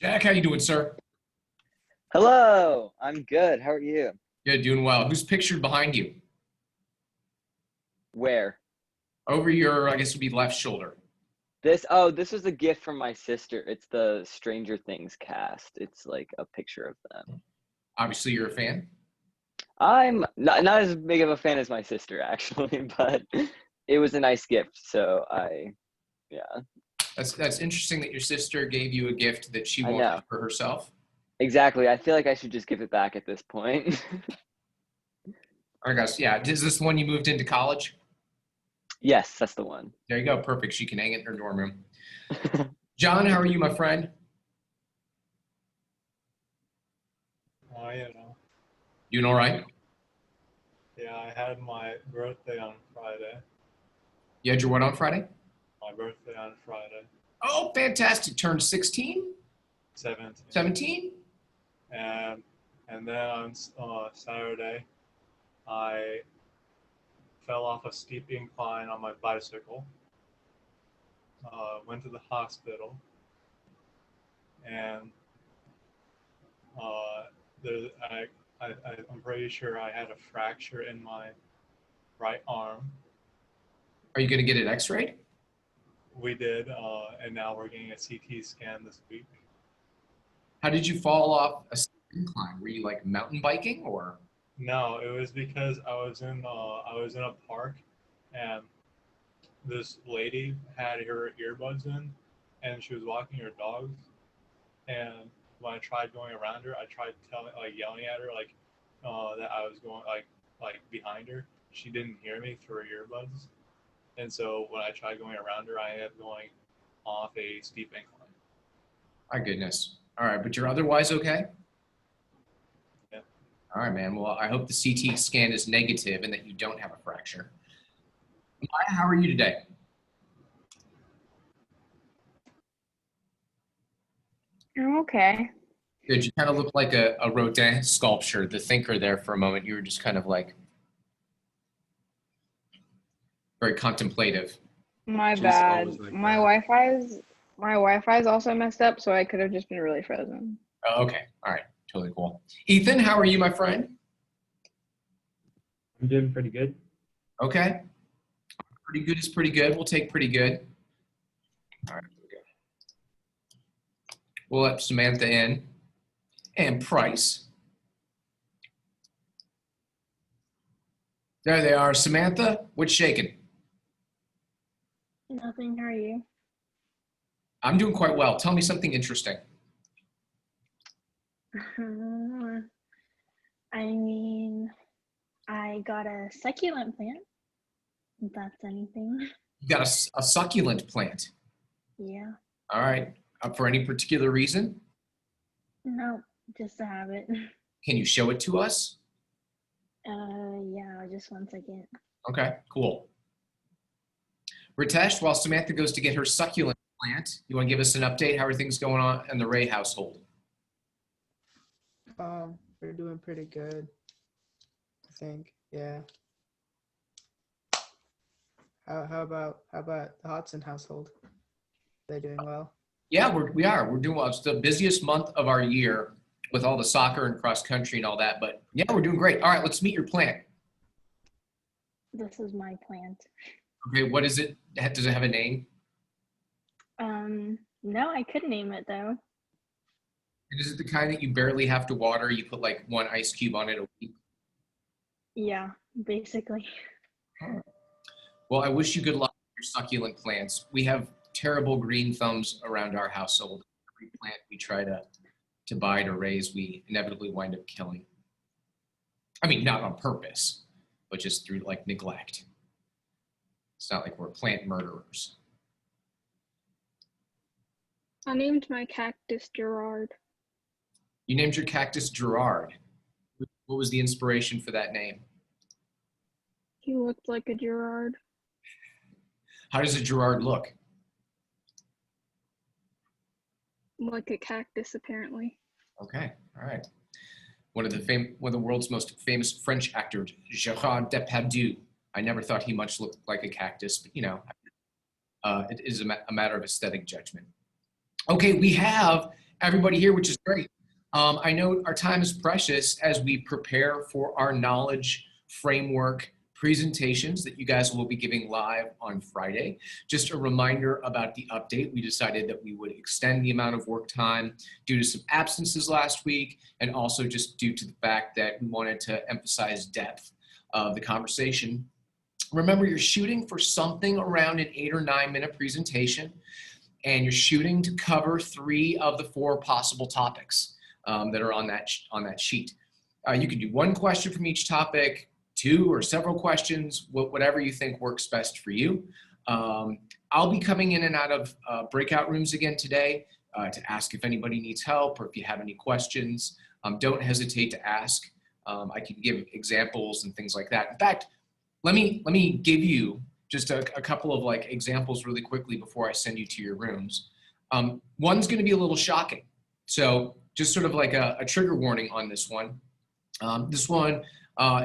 Jack, how you doing, sir? Hello, I'm good. How are you? Good, doing well. Who's pictured behind you? Where? Over your, I guess would be left shoulder. This was a gift from my sister. It's the Stranger Things cast. It's like a picture of them. Obviously, you're a fan. I'm not as big of a fan as my sister actually, but it was a nice gift. Yeah, That's interesting that your sister gave you a gift that she I wanted know. for herself. Exactly. I feel like I should just give it back at this point. All right, guys. Yeah, is this the one you moved into college? Yes, that's the one. There you go. Perfect. She can hang it in her dorm room. John, how are you, my friend? You know, Doing all right? yeah, I had my birthday on Friday. You had your what on Friday? My birthday on Friday, Oh, fantastic. Turned 16? 17. 17? And and then on Saturday, I fell off a steep incline on my bicycle. Went to the hospital, and uh, there, I'm pretty sure I had a fracture in my right arm. Are you going to get it x-rayed? We did, and now we're getting a CT scan this week. How did you fall off a steep incline? Were you like mountain biking or? No, it was because I was in a park, and this lady had her earbuds in, and she was walking her dogs. And when I tried going around her, I tried telling, like yelling at her, like that I was going like behind her. She didn't hear me through her earbuds, and so when I tried going around her, I ended up going off a steep incline. My goodness. All right, but you're otherwise okay? Yeah. All right, man. Well, I hope the CT scan is negative and that you don't have a fracture. Maya, how are you today? I'm okay. Good. You kind of look like a Rodin sculpture, the thinker there for a moment. You were just kind of like very contemplative. My She's bad. always like My that. Wi-Fi's also messed up, so I could have just been really frozen. Oh, okay. All right. Totally cool. Ethan, how are you, my friend? I'm doing pretty good. Okay. Pretty good is pretty good. We'll take pretty good. All right. Here we go. We'll let Samantha in and Price. There they are. Samantha, what's shaking? Nothing. How are you? I'm doing quite well. Tell me something interesting. I mean, I got a succulent plant, if that's anything. You got a succulent plant. Yeah. All right. For any particular reason? No, just to have it. Can you show it to us? Yeah, just one second. Okay, cool. Ritesh, while Samantha goes to get her succulent plant, you want to give us an update? How are things going on in the Ray household? We're doing pretty good, I think. Yeah. How about the Hodson household? They doing well? Yeah, we are. We're doing well. It's the busiest month of our year with all the soccer and cross country and all that. But yeah, we're doing great. All right, let's meet your plant. This is my plant. Okay, what is it? Does it have a name? No, I could name it though. And is it the kind that you barely have to water? You put like one ice cube on it a week? Yeah, basically. Well, I wish you good luck with your succulent plants. We have terrible green thumbs around our household. Every plant we try to buy to raise, we inevitably wind up killing. I mean, not on purpose, but just through like neglect. It's not like we're plant murderers. I named my cactus Gerard. You named your cactus Gerard. What was the inspiration for that name? He looked like a Gerard. How does a Gerard look? Like a cactus, apparently. Okay, all right. One of the world's most famous French actors, Gérard Depardieu. I never thought he much looked like a cactus, but you know, it is a matter of aesthetic judgment. Okay, we have everybody here, which is great. I know our time is precious as we prepare for our knowledge framework presentations that you guys will be giving live on Friday. Just a reminder about the update. We decided that we would extend the amount of work time due to some absences last week, and also just due to the fact that we wanted to emphasize depth of the conversation. Remember, you're shooting for something around an 8 or 9 minute presentation, and you're shooting to cover 3 of the 4 possible topics that are on that sheet. You can do 1 question from each topic, 2 or several questions, whatever you think works best for you. I'll be coming in and out of breakout rooms again today to ask if anybody needs help or if you have any questions. Don't hesitate to ask. I can give examples and things like that. In fact, let me give you just a couple of like examples really quickly before I send you to your rooms. One's going to be a little shocking. So just sort of like a trigger warning on this one. This one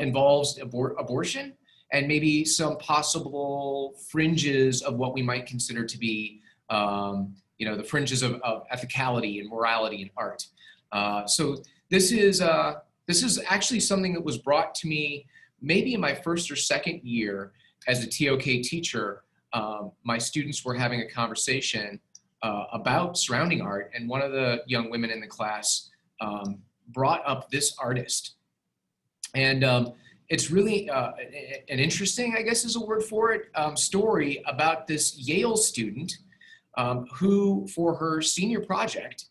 involves abortion and maybe some possible fringes of what we might consider to be, the fringes of ethicality and morality in art. So this is actually something that was brought to me maybe in my first or second year as a TOK teacher. My students were having a conversation about surrounding art, and one of the young women in the class brought up this artist. And it's really an interesting, I guess is a word for it, story about this Yale student who, for her senior project,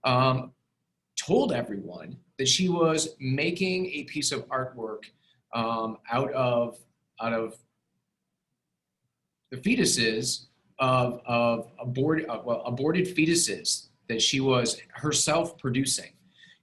told everyone that she was making a piece of artwork out of the fetuses of aborted fetuses that she was herself producing.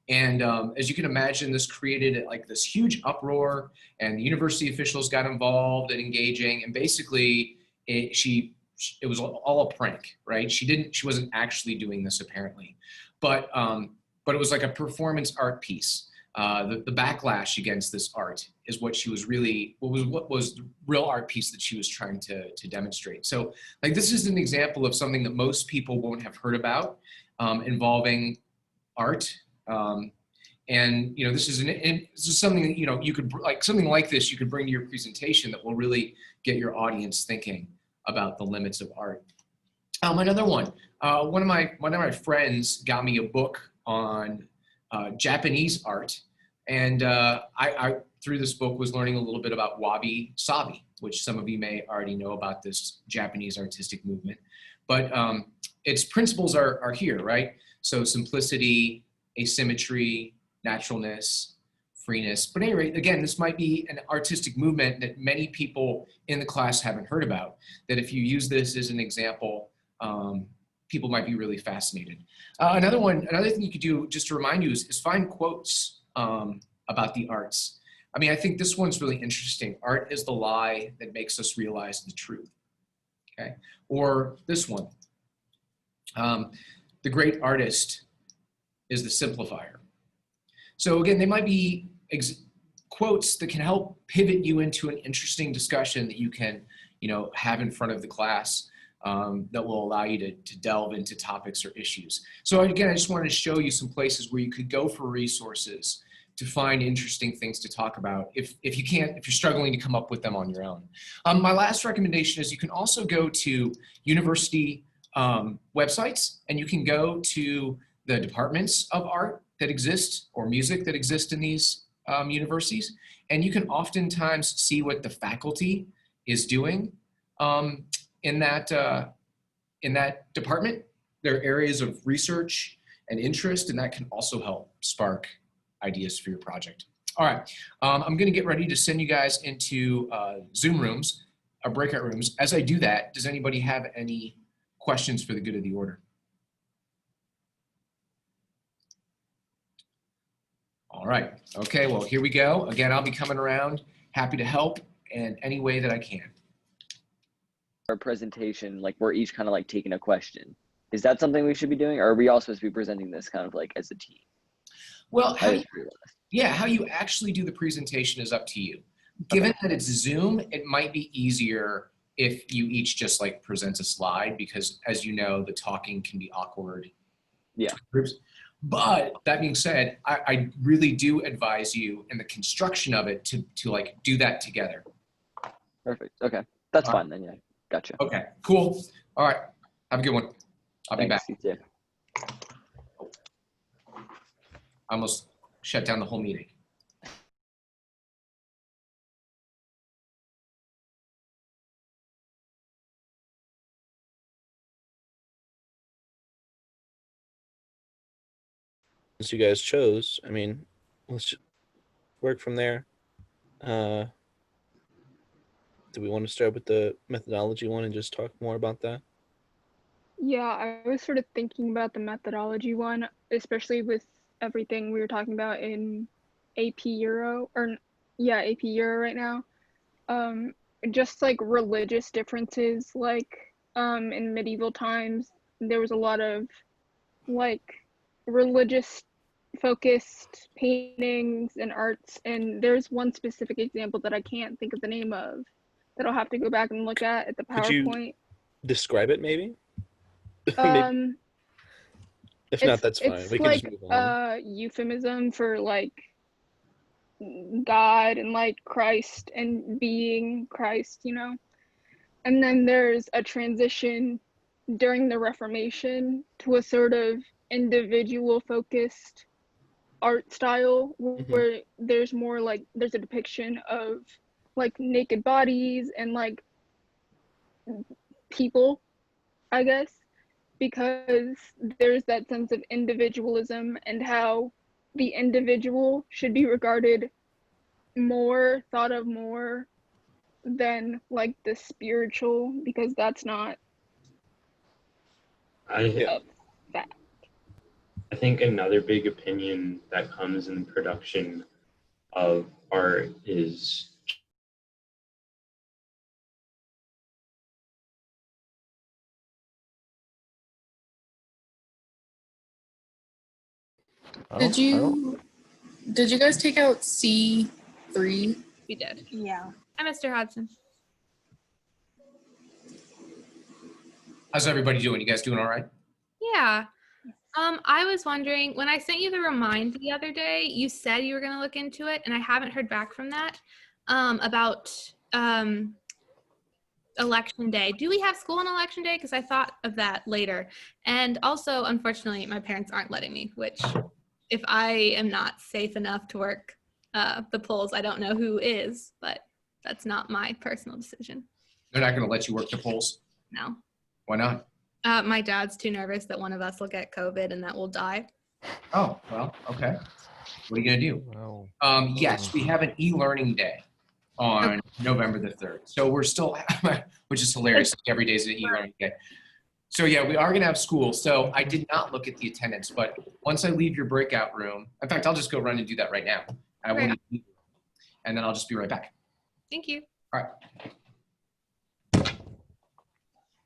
And as you can imagine, this created like this huge uproar, and the university officials got involved and engaging. And basically, it was all a prank, right? She wasn't actually doing this apparently, but it was like a performance art piece. The backlash against this art is what was the real art piece that she was trying to demonstrate. So like this is an example of something that most people won't have heard about involving art. And this is something that you could, like something like this you could bring to your presentation that will really get your audience thinking about the limits of art. Another one, one of my friends got me a book on Japanese art, and I through this book was learning a little bit about wabi sabi, which some of you may already know about this Japanese artistic movement, but its principles are here, right? So simplicity, asymmetry, naturalness, freeness. But at any rate, again, this might be an artistic movement that many people in the class haven't heard about, that if you use this as an example, people might be really fascinated. Another thing you could do, just to remind you, is find quotes about the arts. I mean, I think this one's really interesting. Art is the lie that makes us realize the truth, okay? Or this one, the great artist is the simplifier. So again, they might be quotes that can help pivot you into an interesting discussion that you can, have in front of the class that will allow you to delve into topics or issues. So again, I just wanted to show you some places where you could go for resources to find interesting things to talk about if you're struggling to come up with them on your own. My last recommendation is you can also go to university websites, and you can go to the departments of art that exist or music that exist in these universities, and you can oftentimes see what the faculty is doing in that department. There are areas of research and interest, and that can also help spark ideas for your project. All right, I'm gonna get ready to send you guys into Zoom rooms, or breakout rooms. As I do that, does anybody have any questions for the good of the order? All right, okay, well, here we go. Again, I'll be coming around, happy to help in any way that I can. Our presentation, like we're each kind of like taking a question. Is that something we should be doing, or are we all supposed to be presenting this kind of like as a team? Well, how you actually do the presentation is up to you. Given that it's Zoom, it might be easier if you each just like present a slide, because as you know, the talking can be awkward Yeah. groups. But that being said, I really do advise you in the construction of it to like do that together. Perfect. Okay. That's All right. fine then. Yeah. Gotcha. Okay, cool. All right. Have a good one. I'll be back. Thanks, you too. I almost shut down the whole meeting. You guys chose, I mean, let's just work from there. Do we want to start with the methodology one and just talk more about that? Yeah, I was sort of thinking about the methodology one, especially with everything we were talking about in AP Euro, or yeah, AP Euro right now. Just like religious differences, like in medieval times, there was a lot of like religious focused paintings and arts, and there's one specific example that I can't think of the name of that I'll have to go back and look at the Could you PowerPoint. describe it maybe? Um, If not, that's fine. it's We can like just move on. euphemism for like God and like Christ and being Christ, you know. And then there's a transition during the Reformation to a sort of individual focused art style where there's more like there's a depiction of like naked bodies and like people, I guess, because there's that sense of individualism and how the individual should be regarded more, thought of more than like the spiritual, because that's not Yeah. fact. I think another big opinion that comes in the production of art is Did you guys take out C3? We did. Yeah. Hi, Mr. Hodson. How's everybody doing? You guys doing all right? Yeah. I was wondering, when I sent you the remind the other day, you said you were going to look into it, and I haven't heard back from that about election day. Do we have school on election day? Because I thought of that later. And also, unfortunately, my parents aren't letting me, which if I am not safe enough to work the polls, I don't know who is, but that's not my personal decision. They're not going to let you work the polls? No. Why not? My dad's too nervous that one of us will get COVID and that we'll die. Oh, well, okay. What are you going to do? Wow. Yes, we have an e-learning day on November the 3rd. So we're still, which is hilarious. Every day is an e-learning day. So yeah, we are going to have school. So I did not look at the attendance, but once I leave your breakout room, in fact, I'll just go run and do that right now. I will, and then I'll just be right back. Thank you. All right.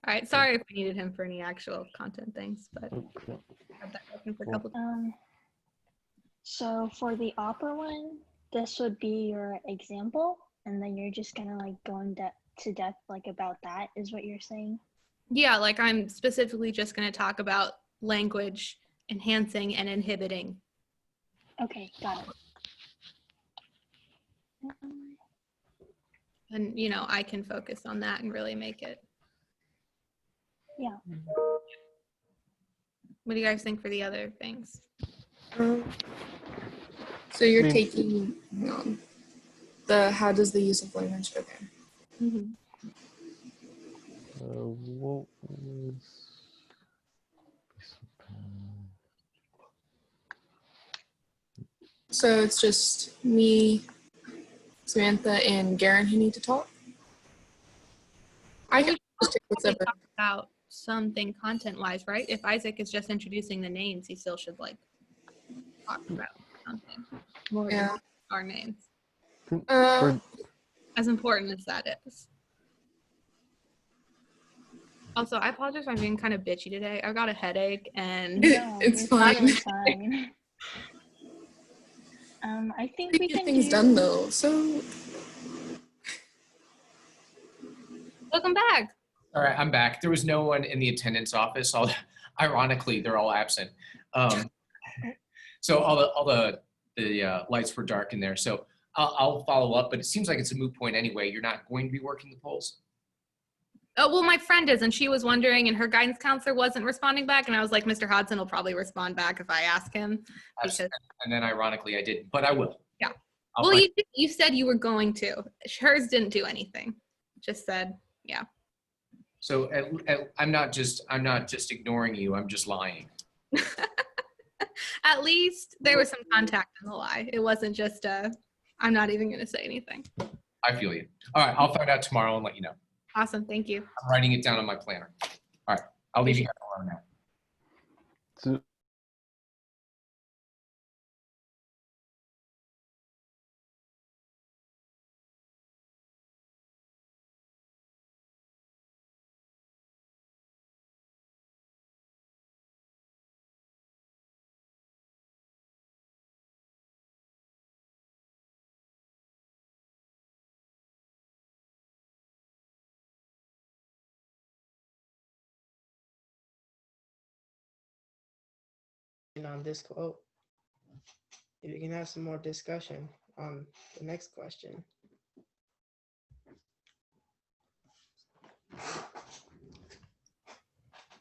All right. Sorry if we needed him for any actual content things, but have that open for a couple. So for the opera one, this would be your example, and then you're just gonna like going to depth like about that is what you're saying? Yeah, like I'm specifically just going to talk about language enhancing and inhibiting. Okay, got it. And, you know, I can focus on that and really make it. Yeah. What do you guys think for the other things? So you're taking, hang on, the how does the use of language, okay. Mm-hmm. What was... So it's just me, Samantha, and Garen who need to talk? I can just take whatever. Talk about something content-wise, right? If Isaac is just introducing the names, he still should like talk about something more than our names. As important as that is. Also, I apologize for I'm being kind of bitchy today. I've got a headache and No, it's fine. fine. I think we Get can things done though. So welcome back. All right, I'm back. There was no one in the attendance office. Ironically, they're all absent. So all the lights were dark in there. So I'll follow up, but it seems like it's a moot point anyway. You're not going to be working the polls? Oh, well, my friend is, and she was wondering, and her guidance counselor wasn't responding back. And I was like, Mr. Hodson will probably respond back if I ask him. Because, And then ironically, I didn't, but I will. yeah. I'll Well, find- you said you were going to. Hers didn't do anything. Just said, yeah. So I'm not just ignoring you. I'm just lying. At least there was some contact in the lie. It wasn't just I'm not even going to say anything. I feel you. All right, I'll find out tomorrow and let you know. Awesome. Thank you. I'm writing it down on my planner. All right, I'll leave you guys alone now. So, on this quote, if you can have some more discussion on the next question.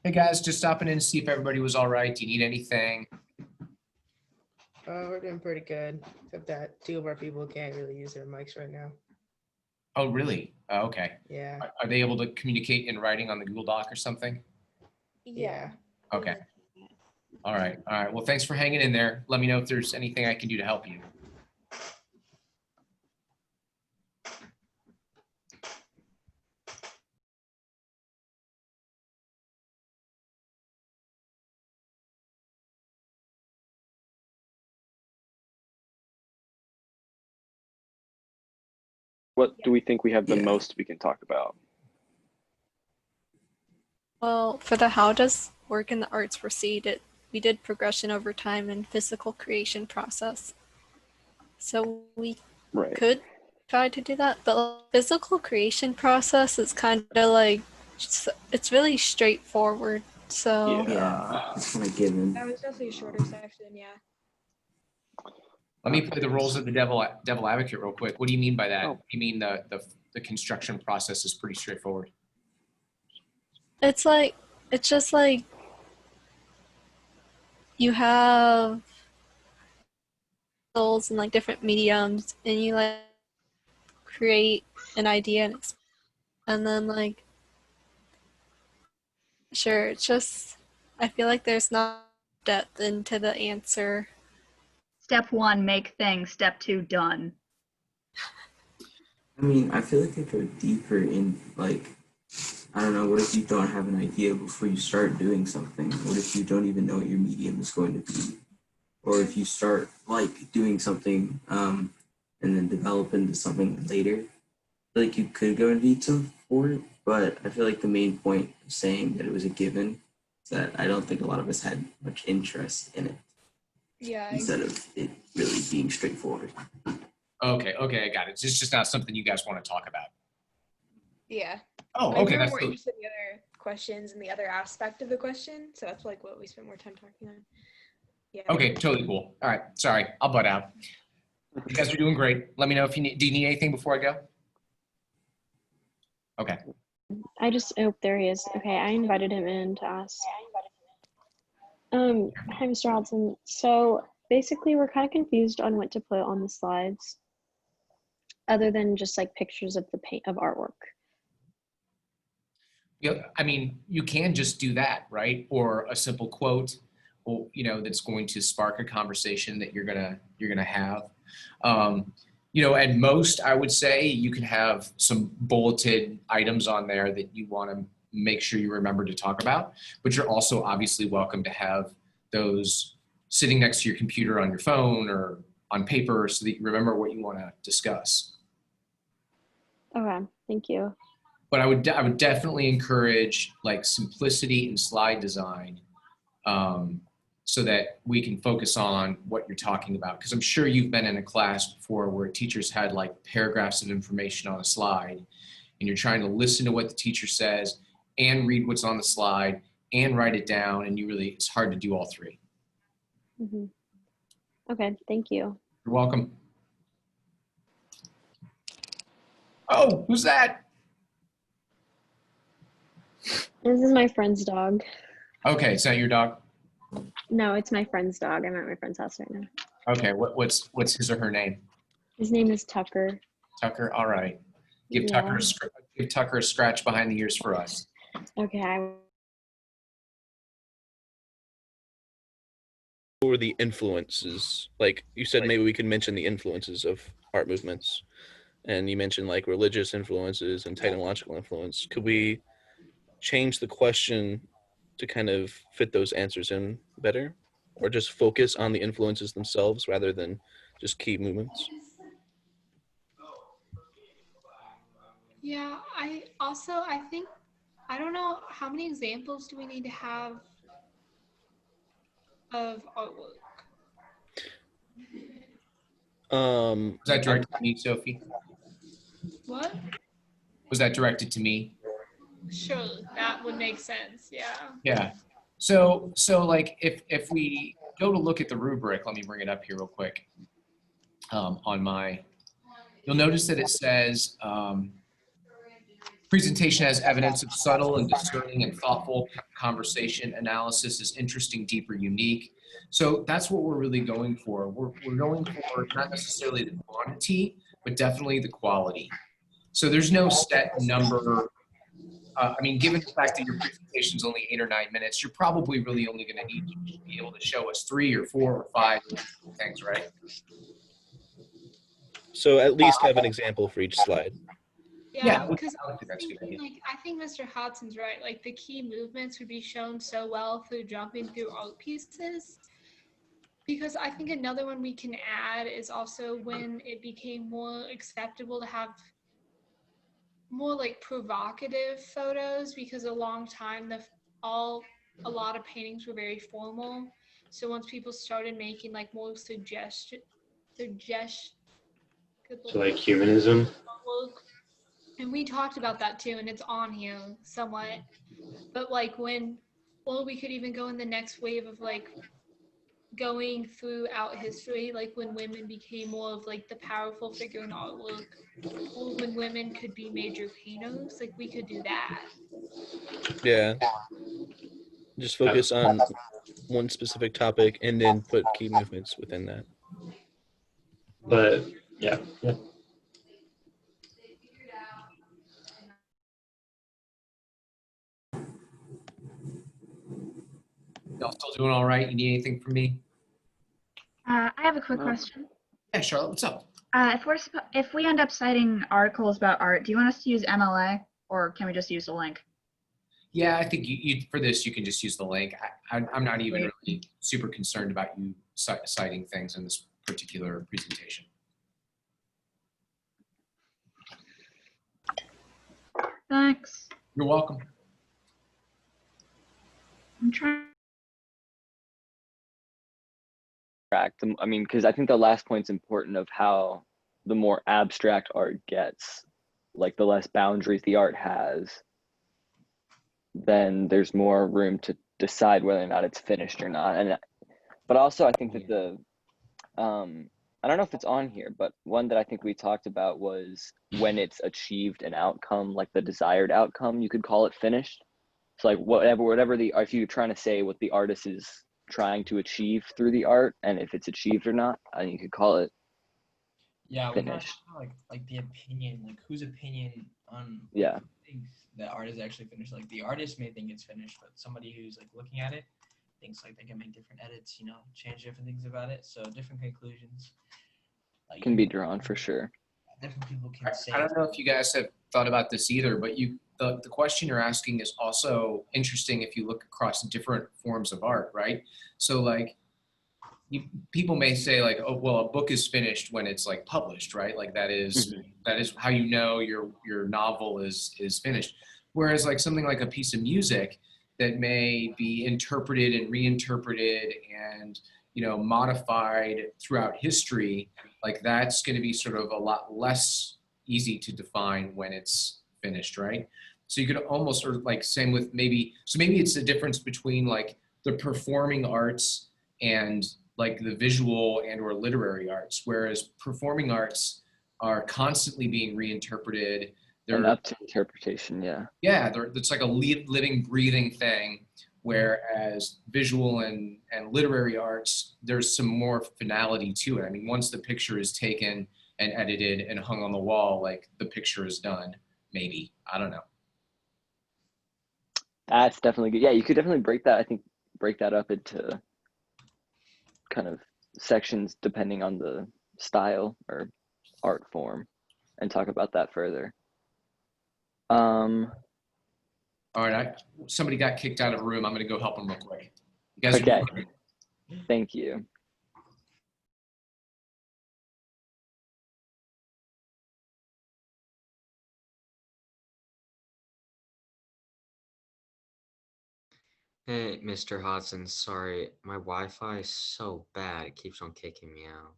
Hey guys, just stopping in to see if everybody was all right. Do you need anything? We're doing pretty good, except that 2 of our people can't really use their mics right now. Oh, really? Okay. Yeah. Are they able to communicate in writing on the Google Doc or something? Yeah. Okay. All right. All right. Well, thanks for hanging in there. Let me know if there's anything I can do to help you. What do we think we have the Yeah. most we can talk about? Well, for the how does work in the arts proceed, we did progression over time and physical creation process. So we Right. could try to do that, but physical creation process is kind of like, it's really straightforward. So yeah, It's kind of given. That was definitely a shorter section, yeah. Let me play the roles of the devil advocate real quick. What do you mean by that? Oh. You mean the construction process is pretty straightforward? it's just like you have tools and like different mediums and you like create an idea and then like sure, it's just I feel like there's not depth into the answer. Step 1, make things. Step 2, done. I mean, I feel like I go deeper in, like, I don't know, what if you don't have an idea before you start doing something? What if you don't even know what your medium is going to be? Or if you start, like, doing something and then develop into something later? I feel like you could go into detail for it, but I feel like the main point of saying that it was a given is that I don't think a lot of us had much interest in it. Yeah. Instead of it really being straightforward. Okay, I got it. It's just not something you guys want to talk about. Yeah. Oh, Like, okay, we were that's more cool. interested in the other questions and the other aspect of the question, so that's like what we spent more time talking on. Yeah. Okay, totally cool. All right, sorry, I'll butt out. You guys are doing great. Let me know if you need. Do you need anything before I go? Okay. Oh, there he is. Okay, I invited him in to ask. Hi, Mr. Hodson. So basically, we're kind of confused on what to put on the slides, other than just like pictures of the paint of artwork. Yeah, I mean, you can just do that, right? Or a simple quote, or that's going to spark a conversation that you're gonna have. At most, I would say you can have some bulleted items on there that you want to make sure you remember to talk about, but you're also obviously welcome to have those sitting next to your computer on your phone or on paper so that you remember what you want to discuss. Okay, thank you. But I would definitely encourage like simplicity in slide design so that we can focus on what you're talking about. Because I'm sure you've been in a class before where teachers had like paragraphs of information on a slide and you're trying to listen to what the teacher says and read what's on the slide and write it down, and it's hard to do all three. Hmm. Okay, thank you. You're welcome. Oh, who's that? This is my friend's dog. Okay, is that your dog? No, it's my friend's dog. I'm at my friend's house right now. Okay, what's his or her name? His name is Tucker. Tucker. All right. Give Yeah. Tucker a scratch behind the ears for us. Okay. What were the influences? Like you said, maybe we could mention the influences of art movements, and you mentioned like religious influences and technological influence. Could we change the question to kind of fit those answers in better, or just focus on the influences themselves rather than just key movements? Yeah, I think, I don't know, how many examples do we need to have of artwork? Was that directed to me, Sophie? What? Was that directed to me? Sure, that would make sense, yeah. Yeah. So like if we go to look at the rubric, let me bring it up here real quick. You'll notice that it says presentation has evidence of subtle and discerning and thoughtful conversation. Analysis is interesting, deep, or unique. So that's what we're really going for. We're going for not necessarily the quantity, but definitely the quality. So there's no set number. I mean, given the fact that your presentation is only 8 or 9 minutes, you're probably really only going to need to be able to show us 3 or 4 or 5 things, right? So at least have an example for each slide. Yeah, because I think Mr. Hodson's right. Like the key movements would be shown so well through jumping through art pieces. Because I think another one we can add is also when it became more acceptable to have more like provocative photos, because a long time a lot of paintings were very formal. So once people started making like more so like humanism. And we talked about that too, and it's on here somewhat. But like we could even go in the next wave of like going throughout history, like when women became more of like the powerful figure in artwork, or when women could be major painters, like we could do that. Yeah. Just focus on one specific topic and then put key movements within that. But yeah. Y'all still doing all right? You need anything from me? I have a quick question. Yeah, Charlotte, what's up? If we end up citing articles about art, do you want us to use MLA or can we just use the link? Yeah, I think you for this, you can just use the link. I'm not even really super concerned about you citing things in this particular presentation. Thanks. You're welcome. I'm trying. I mean, because I think the last point's important of how the more abstract art gets, like the less boundaries the art has, then there's more room to decide whether or not it's finished or not. And but also I think that I don't know if it's on here, but one that I think we talked about was when it's achieved an outcome, like the desired outcome, you could call it finished. So like whatever if you're trying to say what the artist is trying to achieve through the art, and if it's achieved or not, I think you could call it finished. Like the opinion, like whose opinion on Yeah. thinks that art is actually finished. Like the artist may think it's finished, but somebody who's like looking at it thinks like they can make different edits, change different things about it. So different conclusions Can be drawn for sure. Different people can say. I don't know if you guys have thought about this either, but the question you're asking is also interesting if you look across different forms of art, right? So like people may say like, oh, well, a book is finished when it's like published, right? Like that is how you know your novel is finished. Whereas like something like a piece of music that may be interpreted and reinterpreted and modified throughout history, like that's going to be sort of a lot less easy to define when it's finished, right? So you could almost sort of like same with maybe it's the difference between like the performing arts and like the visual and or literary arts, whereas performing arts are constantly being reinterpreted. And up to interpretation, yeah. Yeah, it's like a living, breathing thing, whereas visual and literary arts, there's some more finality to it. I mean, once the picture is taken and edited and hung on the wall, like the picture is done, maybe. I don't know. That's definitely good. Yeah, you could definitely break that up into kind of sections depending on the style or art form and talk about that further. All right, somebody got kicked out of a room. I'm gonna go help them real quick. You guys okay. are great. Thank you. Hey, Mr. Hodson, sorry, my Wi-Fi is so bad, it keeps on kicking me out.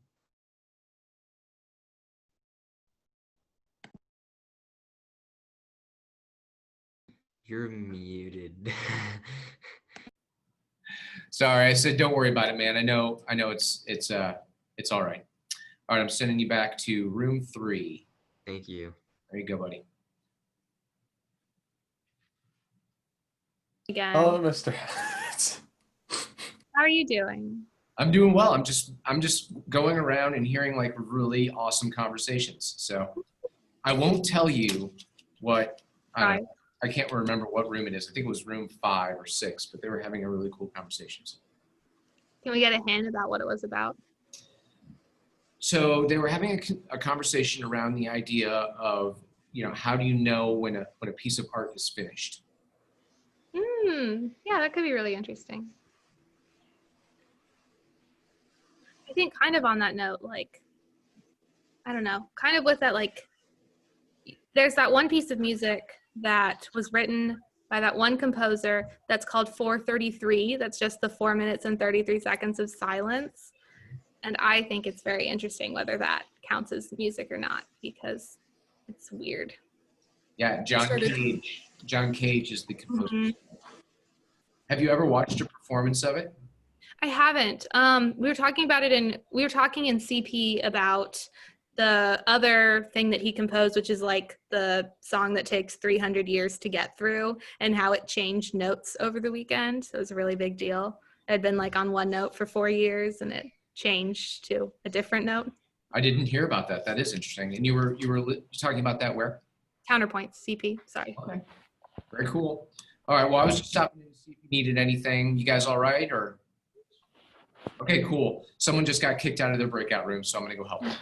You're muted. Sorry, I said don't worry about it, man. I know it's all right. All right, I'm sending you back to room 3. Thank you. There you go, buddy. Again. Hello, Mr. How are you doing? I'm doing well. I'm just going around and hearing like really awesome conversations. So I won't tell you what I can't remember what room it is. I think it was room 5 or 6, but they were having a really cool conversations. Can we get a hint about what it was about? So they were having a conversation around the idea of, how do you know when a piece of art is finished? Yeah, that could be really interesting. I think kind of on that note, like, I don't know, kind of with that, like, there's that one piece of music that was written by that one composer that's called 4:33. That's just the 4 minutes and 33 seconds of silence. And I think it's very interesting whether that counts as music or not, because it's weird. Yeah, John Cage is the composer. Mm-hmm. Have you ever watched a performance of it? I haven't. We were talking in CP about the other thing that he composed, which is like the song that takes 300 years to get through, and how it changed notes over the weekend. So it was a really big deal. It had been like on one note for 4 years, and it changed to a different note. I didn't hear about that. That is interesting. And you were talking about that where? Counterpoint, CP, sorry. Okay. Very cool. All right, well, I was just stopping in to see if you needed anything. You guys all right, or? Okay, cool. Someone just got kicked out of their breakout room, so I'm gonna go help them.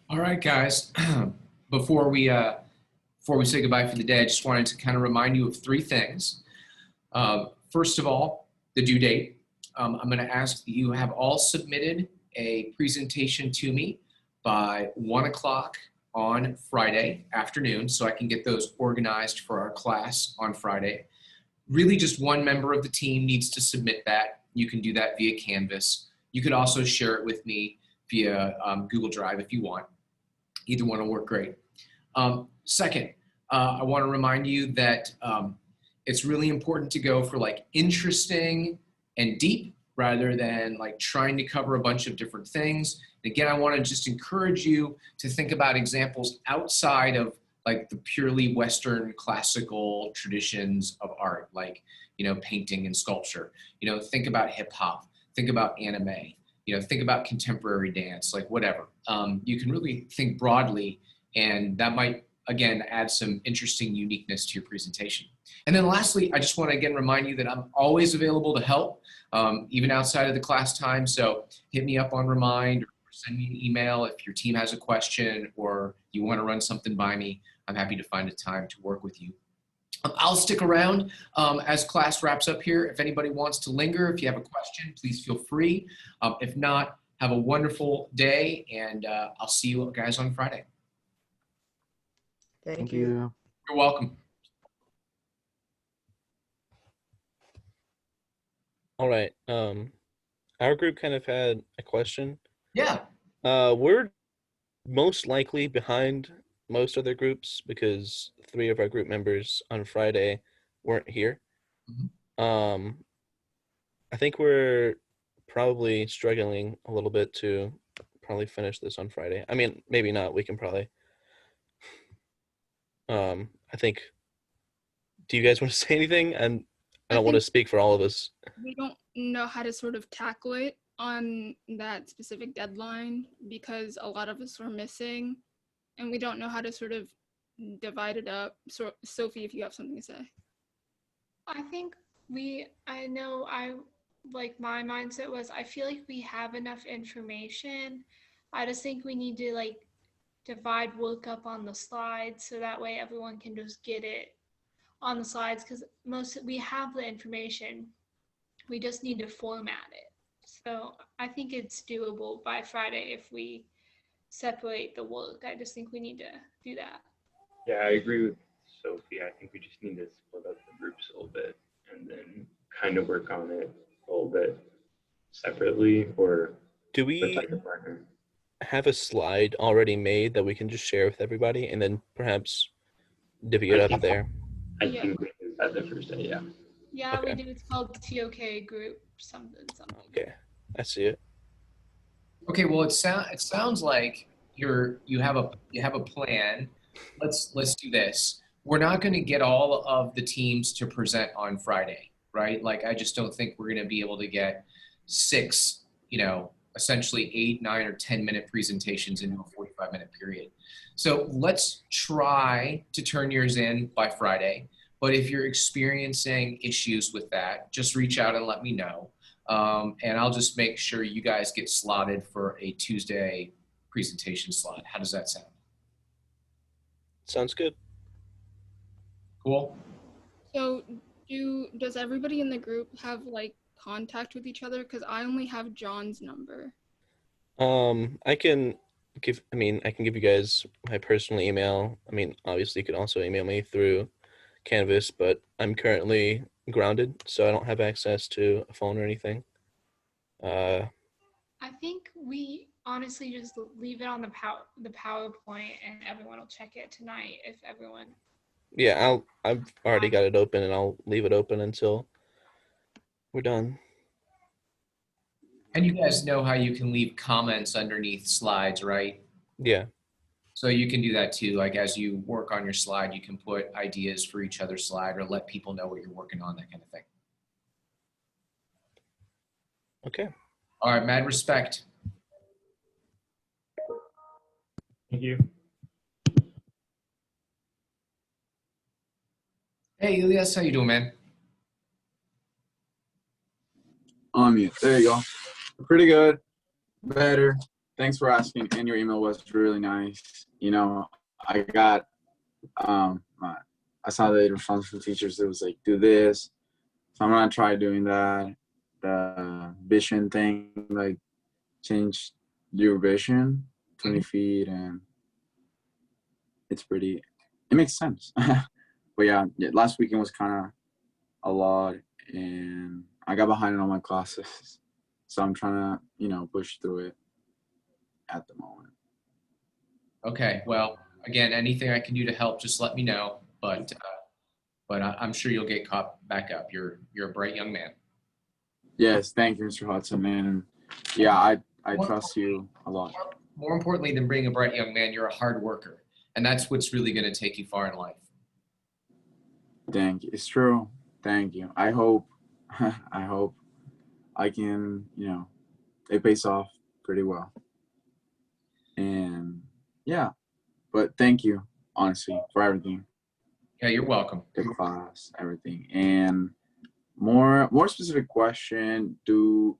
All right, guys. Before we say goodbye for the day, I just wanted to kind of remind you of 3 things. First of all, the due date. I'm going to ask that you have all submitted a presentation to me by 1 o'clock on Friday afternoon, so I can get those organized for our class on Friday. Really, just one member of the team needs to submit that. You can do that via Canvas. You could also share it with me via Google Drive if you want. Either one will work great. Second, I want to remind you that it's really important to go for like interesting and deep rather than like trying to cover a bunch of different things. And again, I want to just encourage you to think about examples outside of like the purely Western classical traditions of art. Like, painting and sculpture. Think about hip hop, think about anime, think about contemporary dance, like whatever. You can really think broadly, and that might, again, add some interesting uniqueness to your presentation. And then lastly, I just want to again remind you that I'm always available to help, even outside of the class time. So hit me up on Remind, or send me an email if your team has a question or you want to run something by me. I'm happy to find a time to work with you. I'll stick around as class wraps up here. If anybody wants to linger, if you have a question, please feel free. If not, have a wonderful day, and I'll see you guys on Friday. Thank you. You're welcome. All right. Our group kind of had a question. Yeah. We're most likely behind most other groups because 3 of our group members on Friday weren't here. I think we're probably struggling a little bit to probably finish this on Friday. I mean, maybe not. We can probably. I think. Do you guys want to say anything? And I don't want to speak for all of us. We don't know how to sort of tackle it on that specific deadline because a lot of us were missing, and we don't know how to sort of divide it up. So, Sophie, if you have something to say. I think my mindset was, I feel like we have enough information. I just think we need to divide work up on the slides so that way everyone can just get it on the slides, because we have the information. We just need to format it. So I think it's doable by Friday if we separate the work. I just think we need to do that. Yeah, I agree with Sophie. I think we just need to split up the groups a little bit and then kind of work on it a little bit separately, or do we have a slide already made that we can just share with everybody and then perhaps divvy it up there? I think we did that the first day, yeah. Yeah, Okay. we do. It's called TOK group something. Okay, I see it. Okay, well, it sounds like you have a plan. Let's do this. We're not going to get all of the teams to present on Friday, right? Like, I just don't think we're going to be able to get 6, essentially 8, 9, or 10-minute presentations into a 45-minute period. So let's try to turn yours in by Friday. But if you're experiencing issues with that, just reach out and let me know. And I'll just make sure you guys get slotted for a Tuesday presentation slot. How does that sound? Sounds good. Cool. So does everybody in the group have contact with each other? Because I only have John's number. I can give you guys my personal email. I mean, obviously you can also email me through Canvas, but I'm currently grounded, so I don't have access to a phone or anything. I think we honestly just leave it on the PowerPoint and everyone will check it tonight if everyone. Yeah, I've already got it open and I'll leave it open until we're done. And you guys know how you can leave comments underneath slides, right? Yeah. So you can do that too. Like, as you work on your slide, you can put ideas for each other's slide or let people know what you're working on, that kind of thing. Okay. All right, mad respect. Thank you. Hey, Elias, how you doing, man? On mute. There you go. Pretty good. Better. Thanks for asking. And your email was really nice. I got, I saw the response from teachers. It was like, do this. So I'm going to try doing that. The vision thing, like change your vision 20 feet. And it makes sense. But yeah, last weekend was kind of a lot. And I got behind in all my classes. So I'm trying to, push through it at the moment. Okay, well, again, anything I can do to help, just let me know. But I'm sure you'll get caught back up. You're a bright young man. Yes, thank you, Mr. Hudson, man. And yeah, I trust you a lot. More importantly than being a bright young man, you're a hard worker. And that's what's really going to take you far in life. Thank you. It's true. Thank you. I hope I hope I can, it pays off pretty well. And yeah, but thank you, honestly, for everything. Yeah, you're welcome. The class, everything. And more specific question, do